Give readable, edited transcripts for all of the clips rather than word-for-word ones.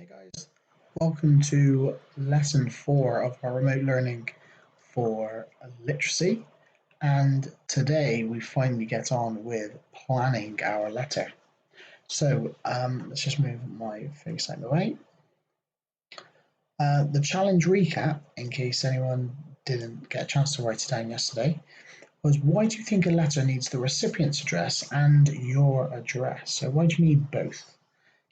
Guys, welcome to lesson 4 of our remote learning for literacy. And today we finally get on with planning our letter. So let's just move my face out of the way. The challenge recap, in case anyone didn't get a chance to write it down yesterday, was why do you think a letter needs the recipient's address and your address? So why do you need both?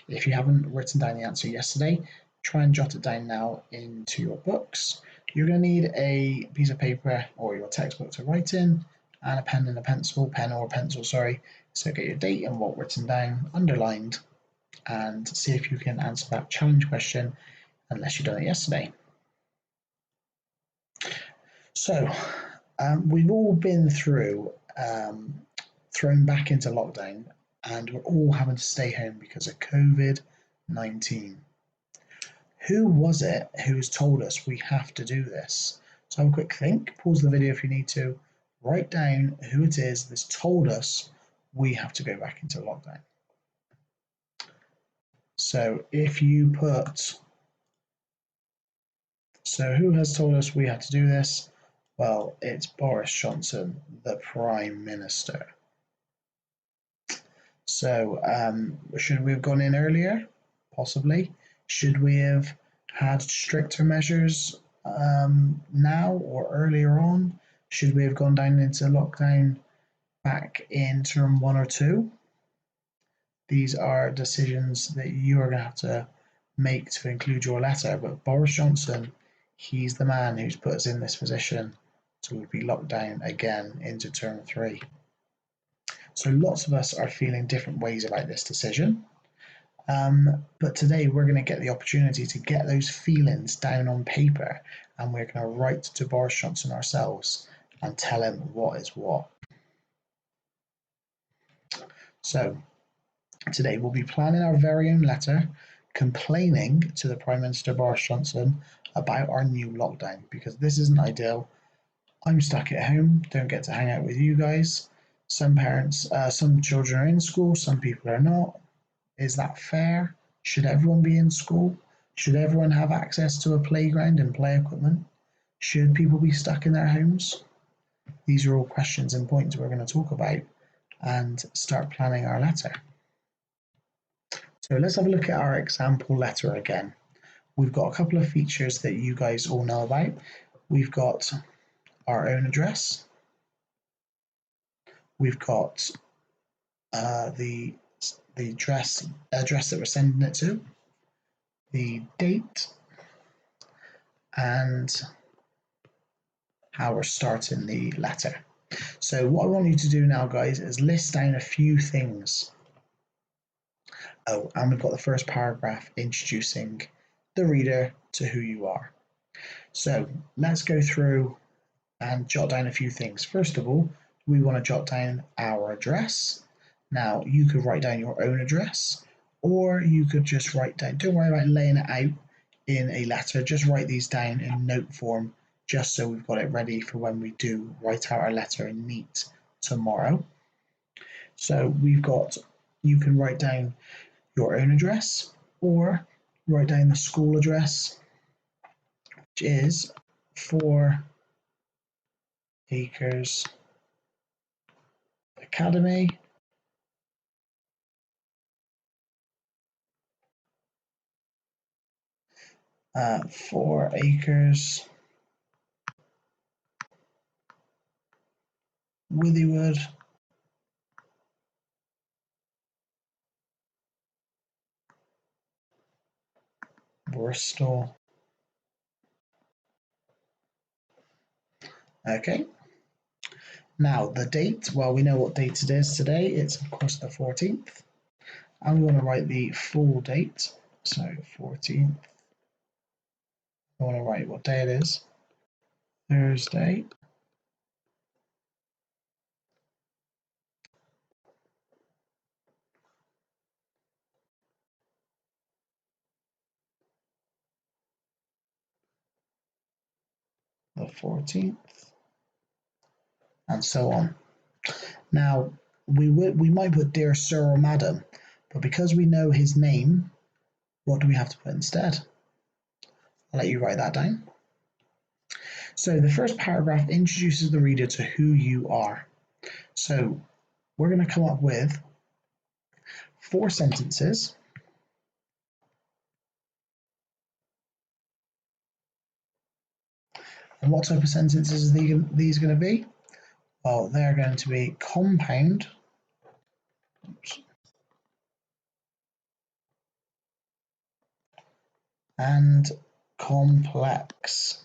If you haven't written down the answer yesterday, try and jot it down now into your books. You're going to need a piece of paper or your textbook to write in, and a pen and a pencil, sorry. So get your date and what written down, underlined, and see if you can answer that challenge question unless you've done it yesterday. So we've all been through thrown back into lockdown, and we're all having to stay home because of COVID-19. Who was it who's told us we have to do this? So have a quick think, pause the video if you need to, write down who it is that's told us we have to go back into lockdown. So if you put, so who has told us we have to do this? Well, it's Boris Johnson, the Prime Minister. So should we have gone in earlier? Possibly. Should we have had stricter measures now or earlier on? Should we have gone down into lockdown back in term 1 or 2? These are decisions that you are going to have to make to include your letter. But Boris Johnson, he's the man who's put us in this position to be locked down again into term 3. So lots of us are feeling different ways about this decision. But today we're going to get the opportunity to get those feelings down on paper, and we're going to write to Boris Johnson ourselves and tell him what is what. So today we'll be planning our very own letter complaining to the Prime Minister Boris Johnson about our new lockdown, because this isn't ideal. I'm stuck at home, don't get to hang out with you guys. Some parents, some children are in school, some people are not. Is that fair? Should everyone be in school? Should everyone have access to a playground and play equipment? Should people be stuck in their homes? These are all questions and points we're going to talk about and start planning our letter. So let's have a look at our example letter again. We've got a couple of features that you guys all know about. We've got our own address. We've got the address that we're sending it to, the date, and how we're starting the letter. So what I want you to do now, guys, is list down a few things. Oh, and we've got the first paragraph introducing the reader to who you are. So let's go through and jot down a few things. First of all, we want to jot down our address. Now, you could write down your own address, or you could just write down, don't worry about laying it out in a letter, just write these down in note form, just so we've got it ready for when we do write out our letter in neat tomorrow. So we've got, you can write down your own address, or write down the school address, which is 4 Acres Academy. 4 Acres Withywood, Bristol. Okay. Now the date, well, we know what date it is today. It's of course the 14th. I'm going to write the full date. So 14th. I want to write what day it is. Thursday. The 14th. And so on. Now, we might put dear sir or madam, but because we know his name, What do we have to put instead? I'll let you write that down. So the first paragraph introduces the reader to who you are. So we're going to come up with 4 sentences. And what type of sentences are these going to be? Well, they're going to be compound, and complex.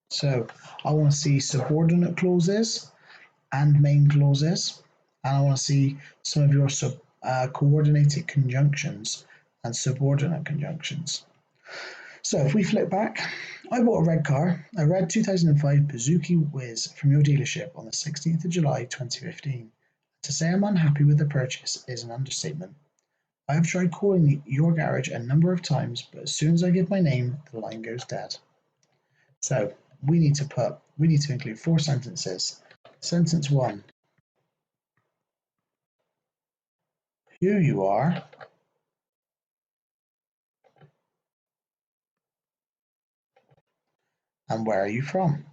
So I want to see subordinate clauses and main clauses, and I want to see some of your coordinated conjunctions and subordinate conjunctions. So if we flip back, I bought a red car, a red 2005 Suzuki Wiz from your dealership on the 16th of July 2015. To say I'm unhappy with the purchase is an understatement. I have tried calling your garage a number of times, but as soon as I give my name, the line goes dead. So we need to include 4 sentences. Sentence 1, who you are, and where are you from?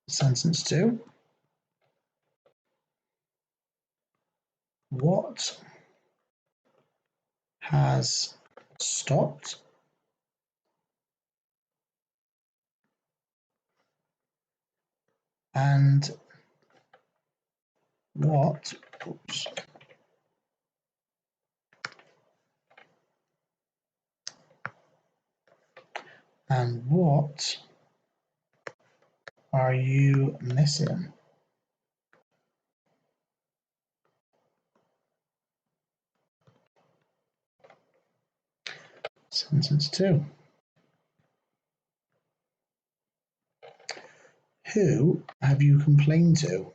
Sentence 2, what has stopped and what are you missing? Sentence 2, who have you complained to?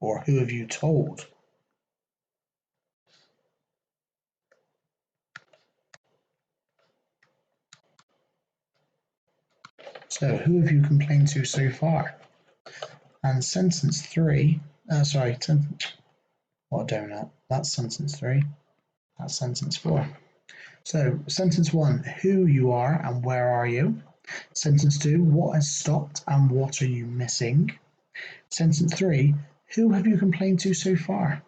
Or who have you told? So who have you complained to so far? And sentence 3, what a donut, that's sentence 3, that's sentence 4. So sentence 1, who you are and where are you? Sentence 2, what has stopped and what are you missing? Sentence 3, who have you complained to so far?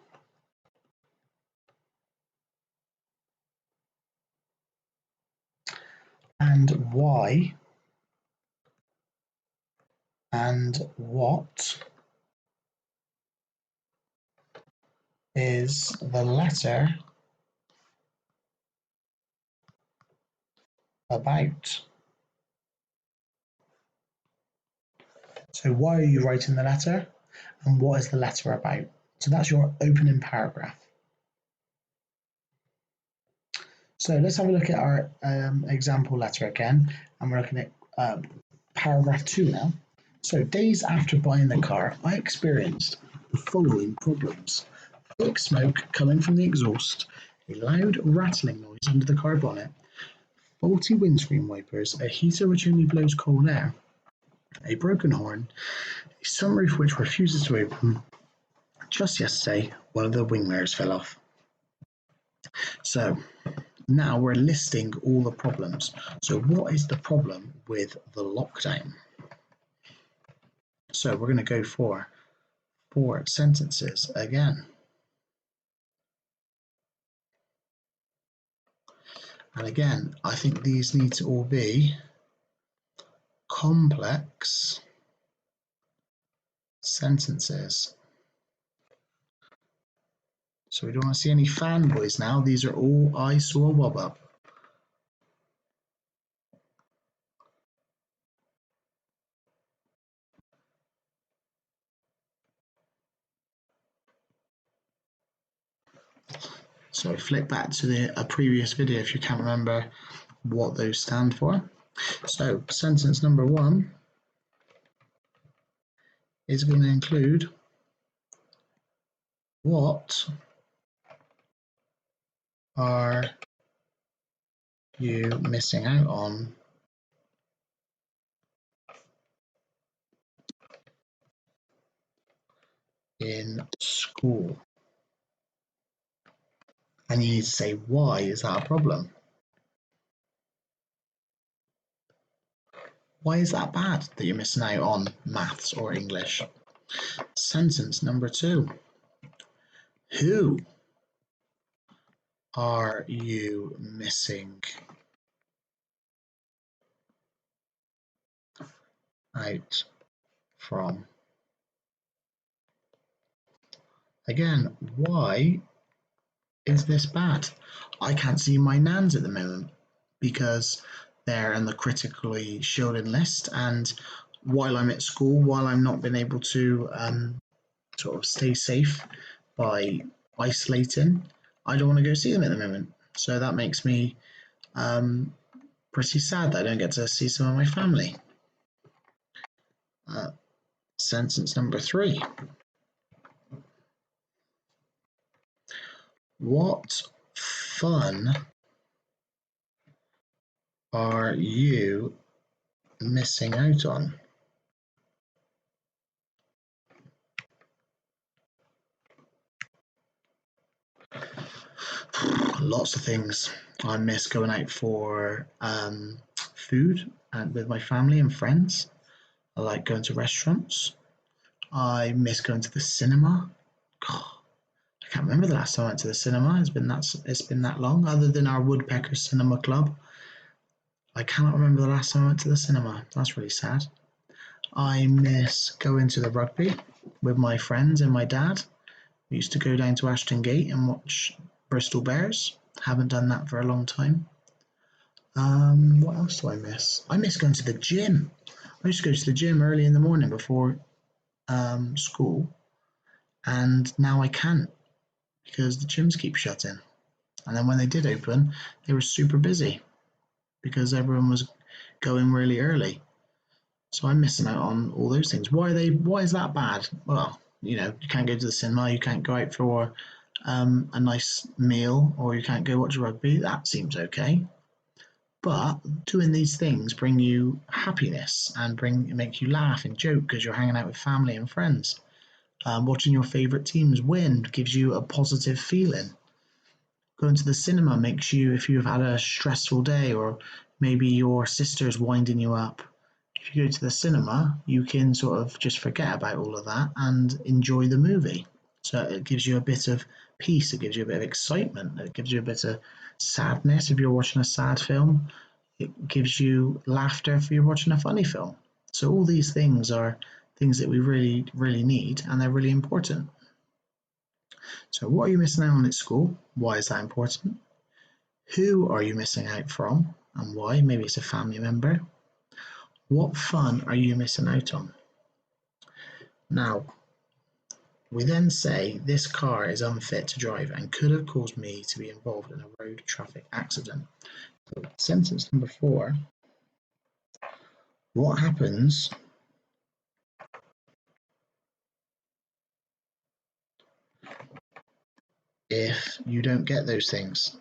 And why and what is the letter about? So why are you writing the letter and what is the letter about? So that's your opening paragraph. So let's have a look at our example letter again, and we're looking at paragraph 2 now. So days after buying the car, I experienced the following problems. Thick smoke coming from the exhaust, a loud rattling noise under the car bonnet, faulty windscreen wipers, a heater which only blows cold air, a broken horn, a sunroof which refuses to open. Just yesterday, one of the wing mirrors fell off. So now we're listing all the problems. So what is the problem with the lockdown? So we're going to go for 4 sentences again. And again, I think these need to all be complex sentences. So we don't want to see any fanboys now. These are all I saw a wob up. So flick back to a previous video if you can't remember what those stand for. So sentence number 1 is going to include What are you missing out on in school? And you need to say, why is that a problem? Why is that bad that you're missing out on maths or English? Sentence number 2. Who are you missing out from? Again, why is this bad? I can't see my nans at the moment because they're in the critically shielded list, and while I'm at school, while I'm not been able to sort of stay safe by isolating, I don't want to go see them at the moment. So that makes me pretty sad that I don't get to see some of my family. Sentence number 3. What fun are you missing out on? Lots of things. I miss going out for food and with my family and friends. I like going to restaurants. I miss going to the cinema. God, I can't remember the last time I went to the cinema. It's been that long. Other than our Woodpecker Cinema Club, I cannot remember the last time I went to the cinema. That's really sad. I miss going to the rugby with my friends and my dad. We used to go down to Ashton Gate and watch Bristol Bears. Haven't done that for a long time. What else do I miss? I miss going to the gym. I used to go to the gym early in the morning before school, and now I can't because the gyms keep shutting. And then when they did open, they were super busy because everyone was going really early. So I'm missing out on all those things. Why is that bad? Well, you can't go to the cinema, you can't go out for a nice meal, or you can't go watch rugby. That seems okay. But doing these things bring you happiness and make you laugh and joke because you're hanging out with family and friends. Watching your favourite teams win gives you a positive feeling. Going to the cinema makes you, if you've had a stressful day or maybe your sister's winding you up, if you go to the cinema, you can sort of just forget about all of that and enjoy the movie. So it gives you a bit of peace, it gives you a bit of excitement, it gives you a bit of sadness if you're watching a sad film, it gives you laughter if you're watching a funny film. So all these things are things that we really, really need, and they're really important. So what are you missing out on at school? Why is that important? Who are you missing out from and why? Maybe it's a family member. What fun are you missing out on? Now, we then say this car is unfit to drive and could have caused me to be involved in a road traffic accident. So, sentence number 4. What happens if you don't get those things?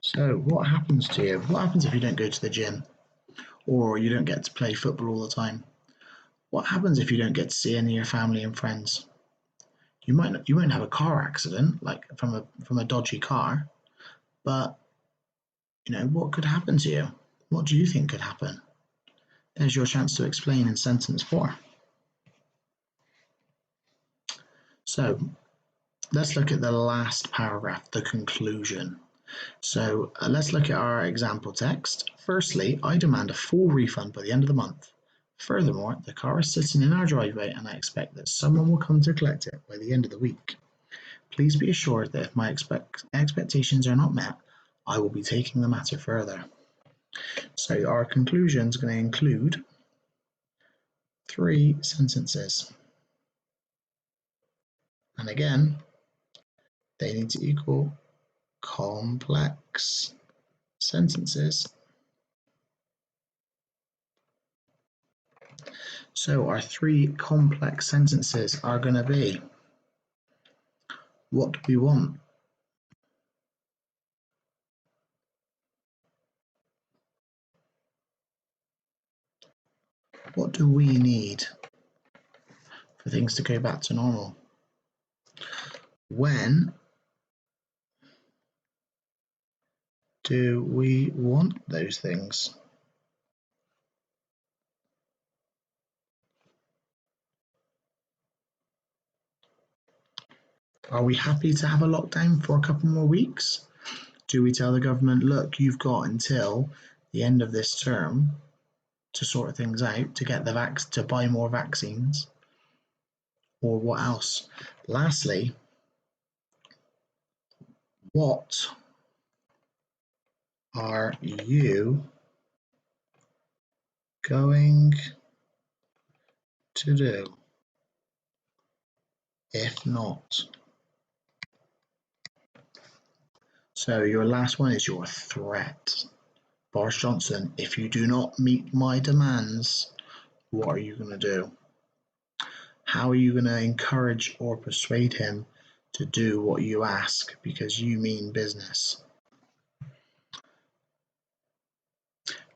So, what happens to you? What happens if you don't go to the gym or you don't get to play football all the time? What happens if you don't get to see any of your family and friends? You won't have a car accident like from a dodgy car, but what could happen to you? What do you think could happen? There's your chance to explain in sentence 4. So let's look at the last paragraph, the conclusion. So let's look at our example text. Firstly, I demand a full refund by the end of the month. Furthermore, the car is sitting in our driveway and I expect that someone will come to collect it by the end of the week. Please be assured that if my expectations are not met, I will be taking the matter further. So our conclusion is going to include 3 sentences. And again, they need to equal complex sentences. So our 3 complex sentences are going to be, what do we want? What do we need for things to go back to normal? When do we want those things? Are we happy to have a lockdown for a couple more weeks? Do we tell the government, look, you've got until the end of this term to sort things out, to get to buy more vaccines? Or what else? Lastly, what are you going to do if not? So your last one is your threat. Boris Johnson, if you do not meet my demands, what are you going to do? How are you going to encourage or persuade him to do what you ask because you mean business?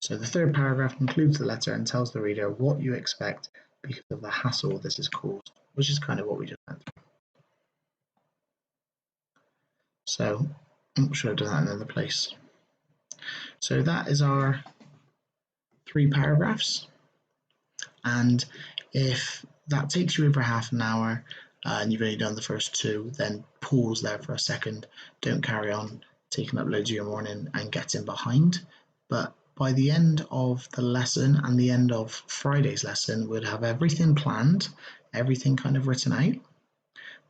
So the third paragraph concludes the letter and tells the reader what you expect because of the hassle this has caused, which is kind of what we just went through. So I'm sure I've done that in another place. So that is our 3 paragraphs. And if that takes you over half an hour and you've only done the first 2, then pause there for a second. Don't carry on taking up loads of your morning and getting behind. But by the end of the lesson and the end of Friday's lesson, we'll have everything planned, everything kind of written out.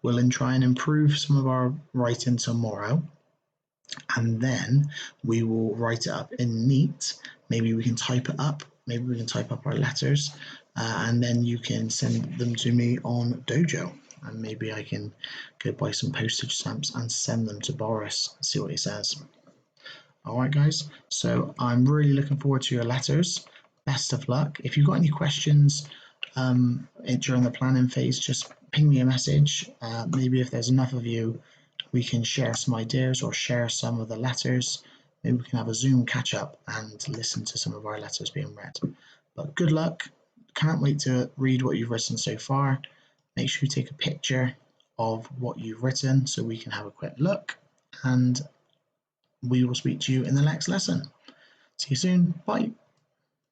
We'll then try and improve some of our writing tomorrow. And then we will write it up in neat. Maybe we can type it up. Maybe we can type up our letters. And then you can send them to me on Dojo. And maybe I can go buy some postage stamps and send them to Boris and see what he says. All right, guys. So I'm really looking forward to your letters. Best of luck. If you've got any questions during the planning phase, just ping me a message. Maybe if there's enough of you, we can share some ideas or share some of the letters. Maybe we can have a Zoom catch up and listen to some of our letters being read. But good luck. Can't wait to read what you've written so far. Make sure you take a picture of what you've written so we can have a quick look, and we will speak to you in the next lesson. See you soon. Bye.